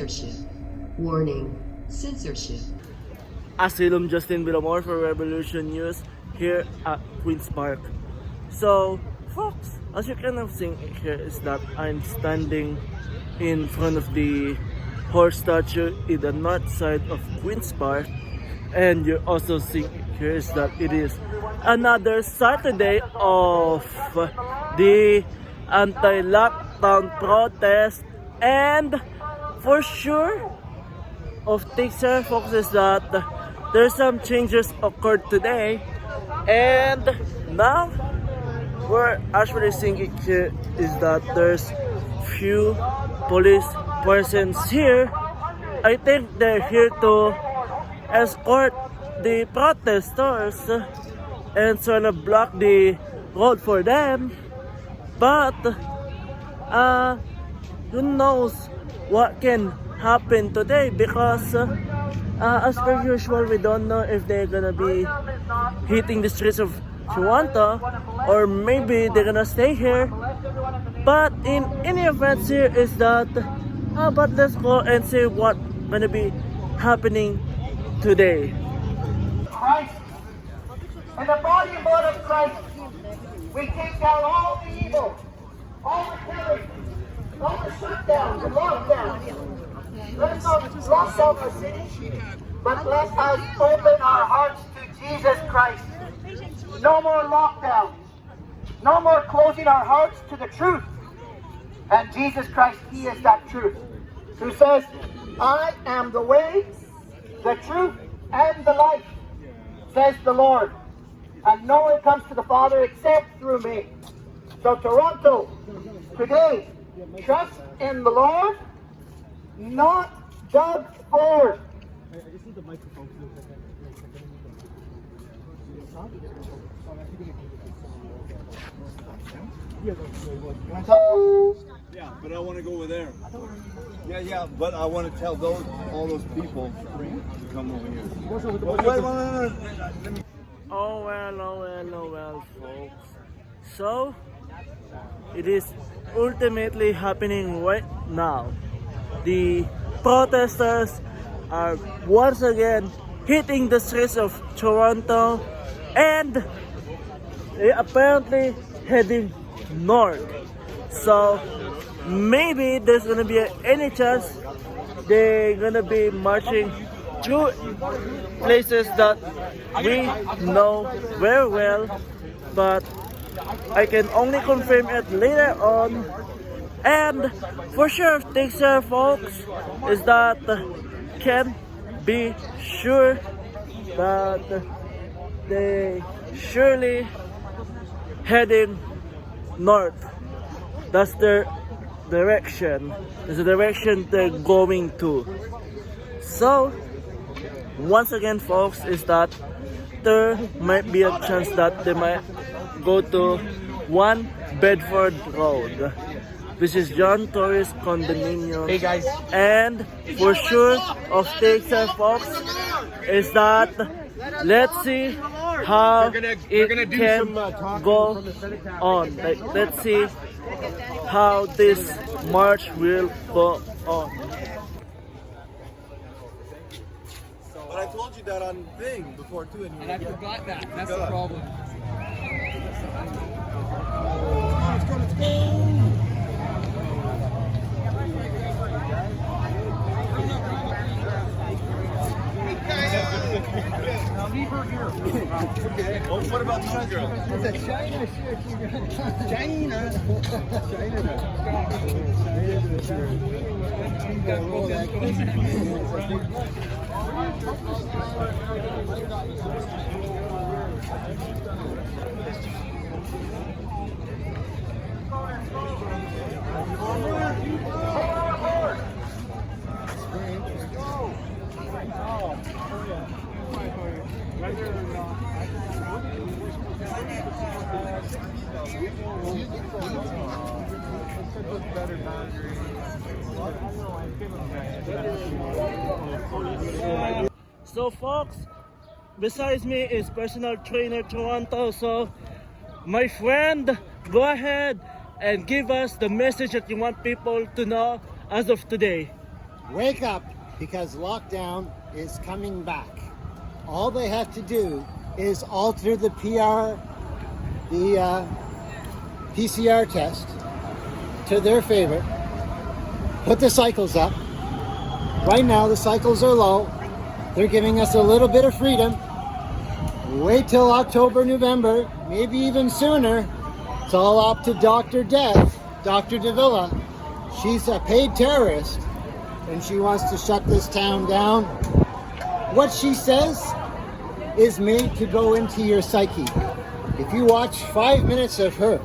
Censorship. Warning. Censorship. Asylum Justin Villamor for Revolution News here at Queen's Park. So, folks, as you can have seen here is that I'm standing in front of the horse statue in the north side of Queen's Park, and you also see here is that it is another Saturday of the anti-lockdown protest, and for sure of takes care folks is that there's some changes occurred today, and now we're actually seeing it here is that there's few police persons here. I think they're here to escort the protesters and sort of block the road for them, but who knows what can happen today, because as per usual we don't know if they're gonna be hitting the streets of Toronto or maybe they're gonna stay here. But in any event here is that but let's go and see what gonna be happening today. Christ, and the body and blood of Christ, we take down all the evil, all the terror, all the shutdowns and lockdowns. Let us not lock down our city, but let us open our hearts to Jesus Christ. No more lockdowns, no more closing our hearts to the truth. And Jesus Christ, He is that truth, who says, I am the way, the truth, and the life, says the Lord. And no one comes to the Father except through me. So Toronto, today, trust in the Lord, not Doug Ford. I just need the microphone. Yeah, but I want to go over there. Yeah, but I want to tell all those people to come over here. Wait. Oh well, folks. So, it is ultimately happening right now. The protesters are once again hitting the streets of Toronto, and they apparently heading north. So, maybe there's gonna be any chance they're gonna be marching through places that we know very well, but I can only confirm it later on. And for sure, things here, folks, is that can be sure that they surely heading north. That's their direction. That's the direction they're going to. So, once again, folks, is that there might be a chance that they might go to 1 Bedford Road, which is John Torres condominium. Hey guys. And for sure of takes here, folks, is that let's see how it can go on. Like, let's see how this march will go on. But I told you that on thing before too, and I forgot that. That's the problem. Now leave her here. Okay. Oh, what about the girl? It's a China shirt you got. China. So folks, besides me is personal trainer Toronto. So my friend, go ahead and give us the message that you want people to know as of today. wake up, because lockdown is coming back. All they have to do is alter the PCR test to their favorite, put the cycles up. Right now the cycles are low. They're giving us a little bit of freedom. Wait till October, November, maybe even sooner. It's all up to Dr. Death, Dr. Davila. She's a paid terrorist, and she wants to shut this town down. What she says is made to go into your psyche. If you watch 5 minutes of her,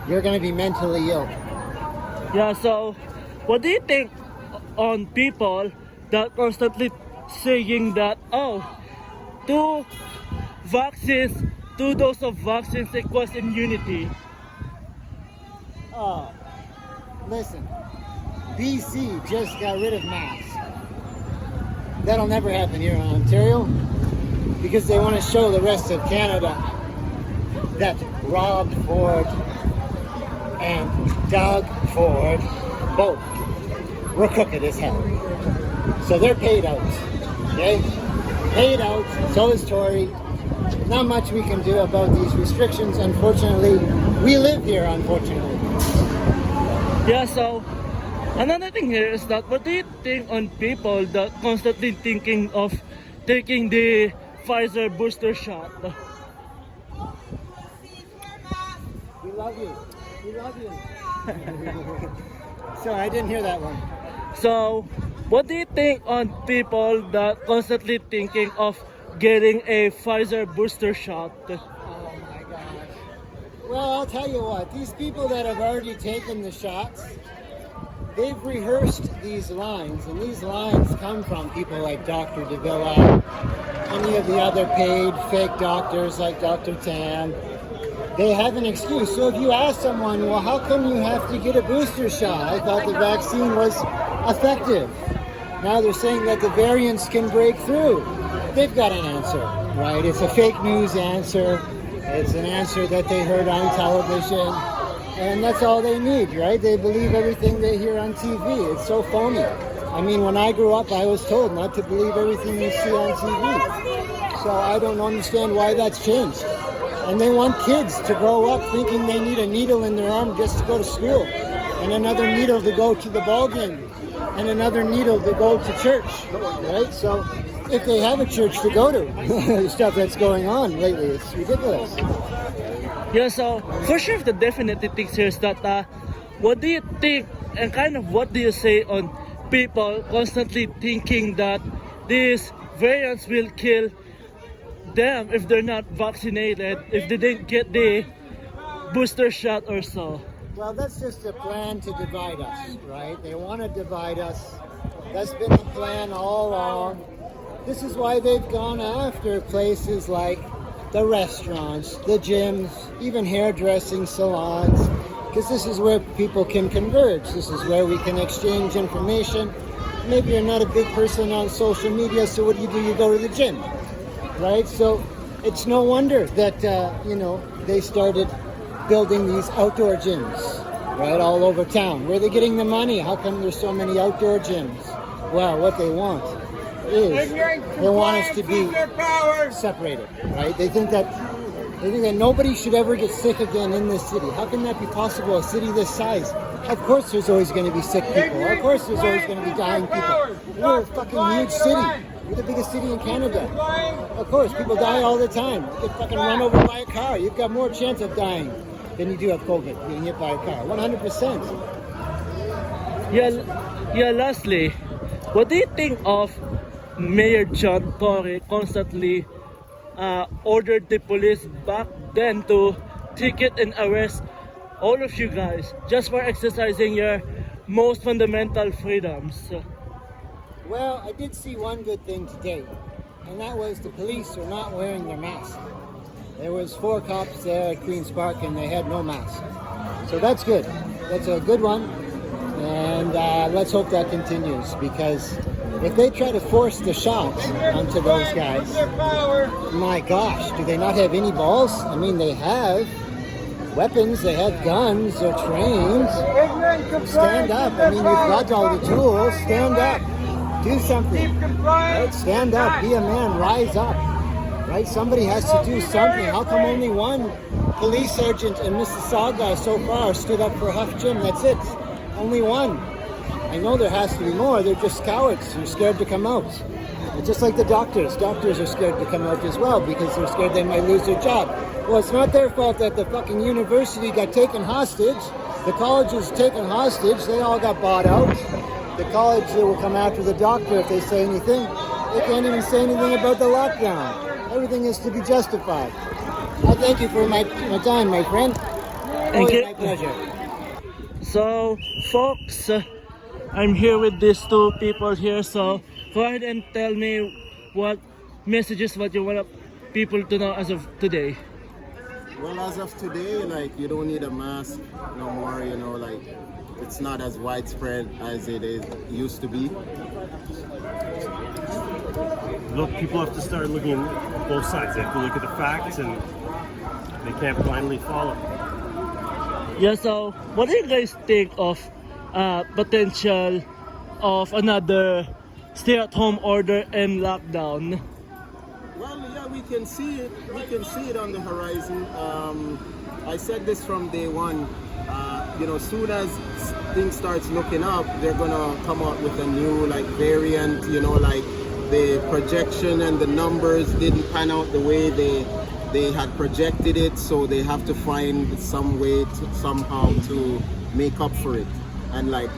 you're going to be mentally ill. Yeah, so what do you think on people that constantly saying that, oh, two doses of vaccines equals immunity? Oh, listen, BC just got rid of masks. That'll never happen here in Ontario, because they want to show the rest of Canada that Rob Ford and Doug Ford both were crooked as hell. So they're paid out, okay? Paid out, so is Tory. Not much we can do about these restrictions, unfortunately. We live here, unfortunately. Yeah, so another thing here is that what do you think on people that constantly thinking of taking the Pfizer booster shot? We love you. We love you. Sorry, I didn't hear that one. So, what do you think on people that constantly thinking of getting a Pfizer booster shot? Oh my gosh. Well, I'll tell you what, these people that have already taken the shots, they've rehearsed these lines, and these lines come from people like Dr. Davila, any of the other paid fake doctors like Dr. Tam. They have an excuse. So if you ask someone, well, how come you have to get a booster shot? I thought the vaccine was effective. Now they're saying that the variants can break through. They've got an answer, right? It's a fake news answer. It's an answer that they heard on television. And that's all they need, right? They believe everything they hear on TV. It's so phony. I mean, when I grew up, I was told not to believe everything you see on TV. So I don't understand why that's changed. And they want kids to grow up thinking they need a needle in their arm just to go to school, and another needle to go to the ball game, and another needle to go to church, right? So if they have a church to go to, the stuff that's going on lately, it's ridiculous. Yeah, so for sure the definite thing here is that what do you think and kind of what do you say on people constantly thinking that these variants will kill them if they're not vaccinated, if they didn't get the booster shot or so? Well, that's just a plan to divide us, right? They want to divide us. That's been the plan all along. This is why they've gone after places like the restaurants, the gyms, even hairdressing salons, because this is where people can converge. This is where we can exchange information. Maybe you're not a big person on social media, so what do? You go to the gym, right? So it's no wonder that, they started building these outdoor gyms, right, all over town. Where are they getting the money? How come there's so many outdoor gyms? Well, what they want is they want us to be separated, right? They think that nobody should ever get sick again in this city. How can that be possible? A city this size? Of course there's always going to be sick people. Of course there's always going to be dying people. We're a fucking huge city. We're the biggest city in Canada. Of course, people die all the time. You get fucking run over by a car. You've got more chance of dying than you do of COVID, being hit by a car. 100%. Yeah, lastly, what do you think of Mayor John Tory constantly ordered the police back then to ticket and arrest all of you guys just for exercising your most fundamental freedoms? Well, I did see one good thing today, and that was the police are not wearing their masks. There was 4 cops there at Queen's Park, and they had no mask. So that's good. That's a good one, and let's hope that continues, because if they try to force the shots onto those guys, my gosh, do they not have any balls? I mean, they have, weapons, they have guns, they're trained. Stand up. I mean, you've got all the tools. Stand up. Do something. Right? Stand up. Be a man. Rise up. Right? Somebody has to do something. How come only one police sergeant in Mississauga so far stood up for Huff Jim? That's it. Only one. I know there has to be more. They're just cowards. They're scared to come out. It's just like the doctors. Doctors are scared to come out as well because they're scared they might lose their job. Well, it's not their fault that the fucking university got taken hostage. The college was taken hostage. They all got bought out. The college will come after the doctor if they say anything. They can't even say anything about the lockdown. Everything is to be justified. I thank you for my time, my friend. Thank you. My pleasure. So, folks, I'm here with these two people here. So, go ahead and tell me what messages what you want people to know as of today. Well, as of today, like, you don't need a mask no more, you know, like, it's not as widespread as it used to be. Look, people have to start looking at both sides. They have to look at the facts, and they can't blindly follow. Yeah, so what do you guys think of potential of another stay-at-home order and lockdown? Well, yeah, we can see it. We can see it on the horizon. I said this from day one. You know, soon as things starts looking up, they're gonna come out with a new like variant. You know, like the projection and the numbers didn't pan out the way they had projected it, so they have to find some way to somehow to make up for it. And like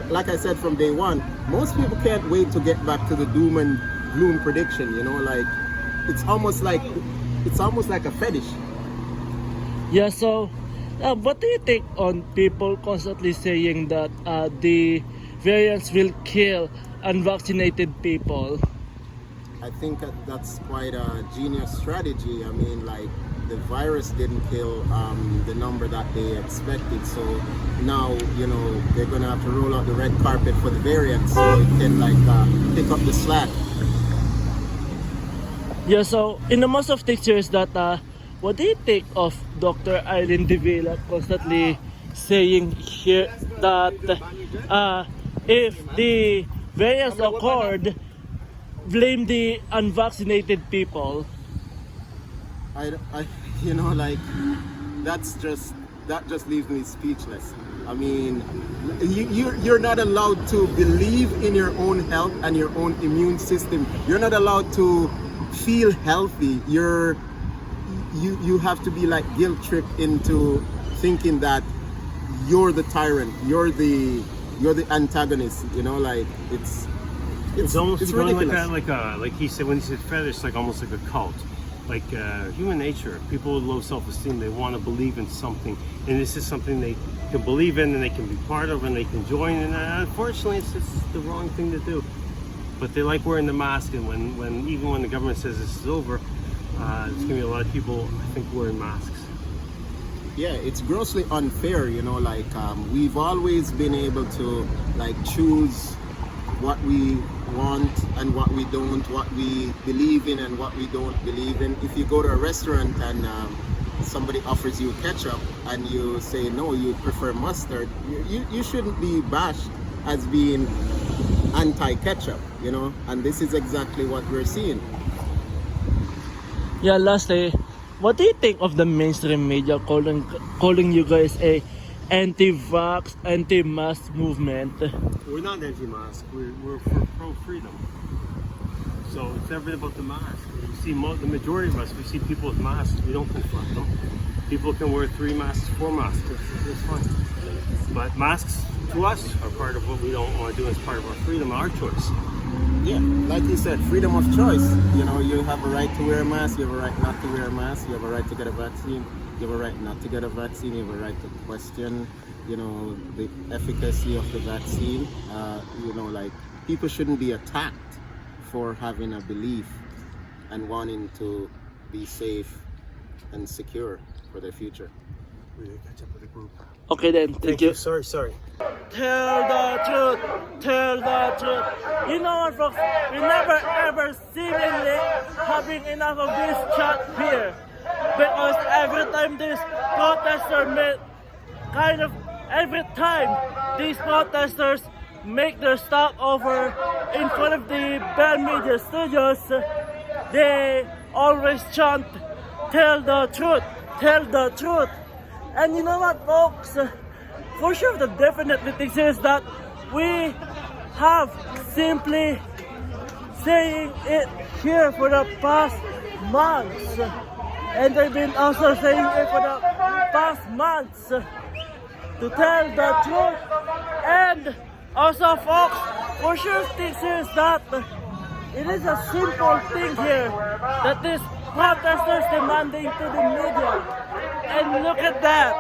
like I said from day one, most people can't wait to get back to the doom and gloom prediction. You know, like it's almost like a fetish. Yeah, so what do you think on people constantly saying that the variants will kill unvaccinated people? I think that's quite a genius strategy. I mean, like, the virus didn't kill the number that they expected, so now, you know, they're gonna have to roll out the red carpet for the variants so it can like pick up the slack. Yeah, so in the most of pictures that what do you think of Dr. Eileen Davila constantly saying here that if the variants occurred, blame the unvaccinated people? I you know, like, that just leaves me speechless. I mean, you're not allowed to believe in your own health and your own immune system. You're not allowed to feel healthy. You have to be like guilt tripped into thinking that you're the tyrant, you're the antagonist. You know, like it's almost it's going ridiculous. like he said when he said fetish, like almost like a cult, like human nature. People with low self-esteem, they want to believe in something, and this is something they can believe in and they can be part of and they can join. And unfortunately, it's just the wrong thing to do. But they like wearing the mask, and even when the government says this is over, there's gonna be a lot of people, I think, wearing masks. Yeah, it's grossly unfair, you know, like we've always been able to like choose what we want and what we don't, what we believe in and what we don't believe in. If you go to a restaurant and somebody offers you ketchup and you say no, you prefer mustard, you shouldn't be bashed as being anti-ketchup, you know, and this is exactly what we're seeing. Yeah, lastly, what do you think of the mainstream media calling you guys a anti-vax, anti-mask movement? We're not anti-mask. We're for pro-freedom. So it's never about the mask. You see, the majority of us, we see people with masks. We don't confront them. People can wear 3 masks, 4 masks. It's fine. But masks, to us, are part of what we don't want to do. It's part of our freedom, our choice. Yeah, like you said, freedom of choice. You know, you have a right to wear a mask, you have a right not to wear a mask, you have a right to get a vaccine, you have a right not to get a vaccine, you have a right to question, you know, the efficacy of the vaccine. You know, like, people shouldn't be attacked for having a belief and wanting to be safe and secure for their future. We didn't catch up with the group. Okay then, thank you. Sorry. Tell the truth, tell the truth. You know what, folks? We never ever seemingly having enough of this chat here. because every time this protester meet, every time these protesters make their stop over in front of the Bell Media Studios, they always chant, "Tell the truth, tell the truth." And you know what, folks? For sure, the definitely thing is that we have simply saying it here for the past months, and they've been also saying it for the past months to tell the truth. And also, folks, for sure, this is that it is a simple thing here that these protesters demanding to the media. And look at that.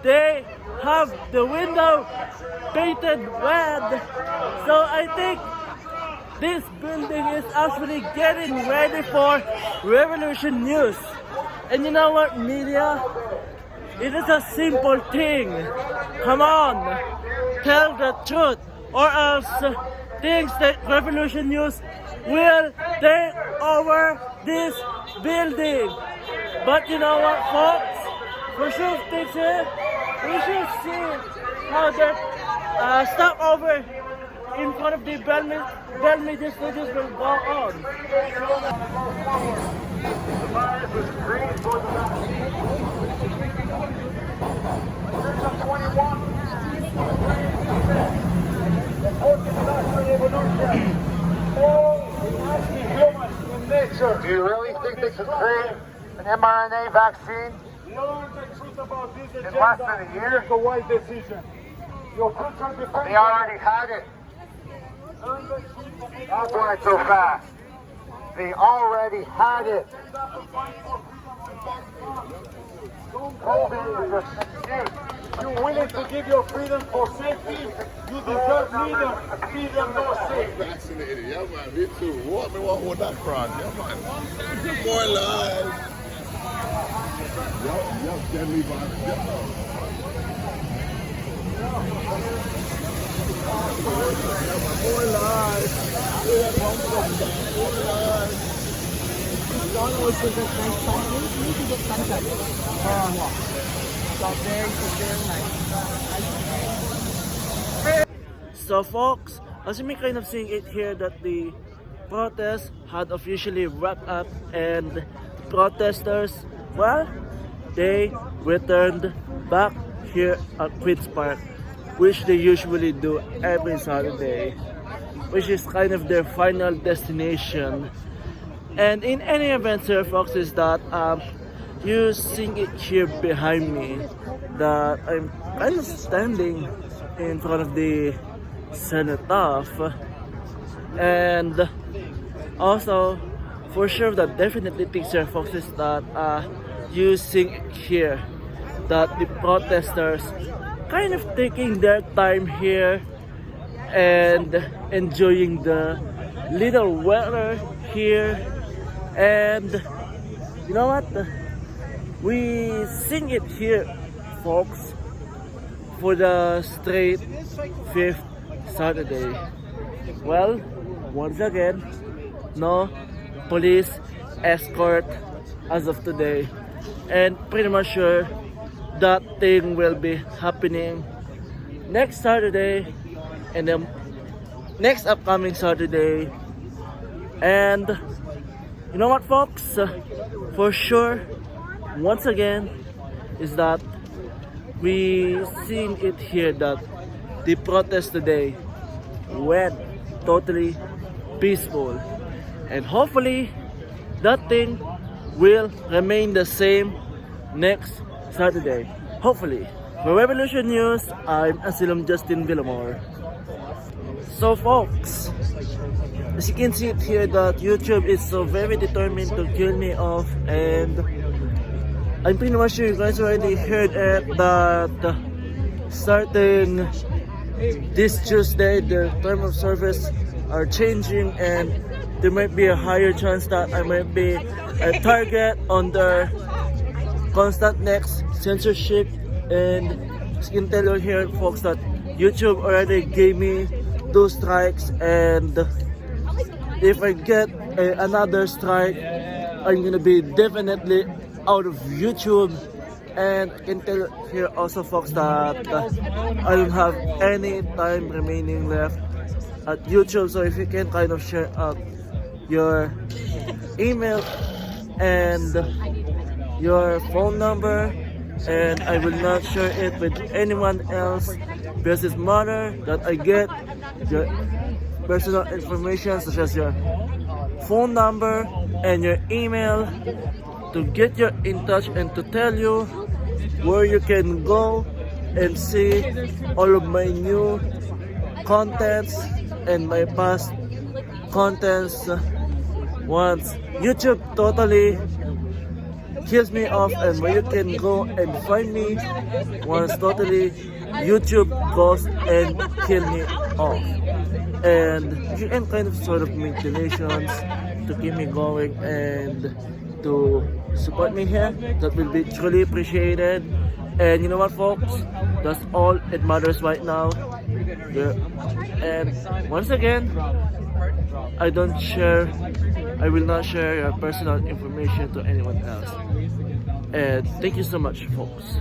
They have the window painted red. So I think this building is actually getting ready for Revolution News. And you know what, media? It is a simple thing. Come on, tell the truth, or else things that Revolution News will take over this building. But you know what, folks? For sure, things here, we should see how the stopover in front of the Bell Media Studios will go on. Do you really think they could create an mRNA vaccine in less than a year? The right decision. They already had it. That's why it's so fast. They already had it. COVID is an excuse. You're willing to give your freedom for safety? You deserve neither freedom nor safety. Vaccinated, yeah man, me too. What me want with that cross, yeah man. More lives. Yup, deadly virus. More lives. More lives. So folks, as you may kind of seeing it here that the protest had officially wrapped up, and the protesters, well, they returned back here at Queen's Park, which they usually do every Saturday, which is kind of their final destination. And in any event, sir, folks, is that you seeing it here behind me that I'm kind of standing in front of the Cenotaph, and also for sure that definitely picture, folks, is that you seeing it here that the protesters kind of taking their time here and enjoying the little weather here. And you know what, we sing it here, folks, for the straight 5th Saturday. Well, once again, no police escort as of today, and pretty much sure that thing will be happening next Saturday and the next upcoming Saturday. And you know what, folks, for sure, once again, is that we seen it here that the protest today went totally peaceful, and hopefully that thing will remain the same next Saturday. Hopefully. For Revolution News, I'm Asylum Justin Villamor. So folks, as you can see it here that YouTube is so very determined to kill me off, and I'm pretty much sure you guys already heard it that starting this Tuesday the term of service are changing, and there might be a higher chance that I might be a target on their constant next censorship. And as you can tell you here, folks, that YouTube already gave me 2 strikes, and if I get another strike, I'm gonna be definitely out of YouTube. And I can tell here also, folks, that I don't have any time remaining left at YouTube. So if you can kind of share out your email and your phone number, and I will not share it with anyone else because it's matter that I get your personal information such as your phone number and your email to get you in touch and to tell you where you can go and see all of my new contents and my past contents once YouTube totally kills me off, and where you can go and find me once totally YouTube goes and kill me off. And if you can kind of sort of make donations to keep me going and to support me here, that will be truly appreciated. And you know what, folks, that's all it matters right now. Yeah. And once again, I will not share your personal information to anyone else. And thank you so much, folks.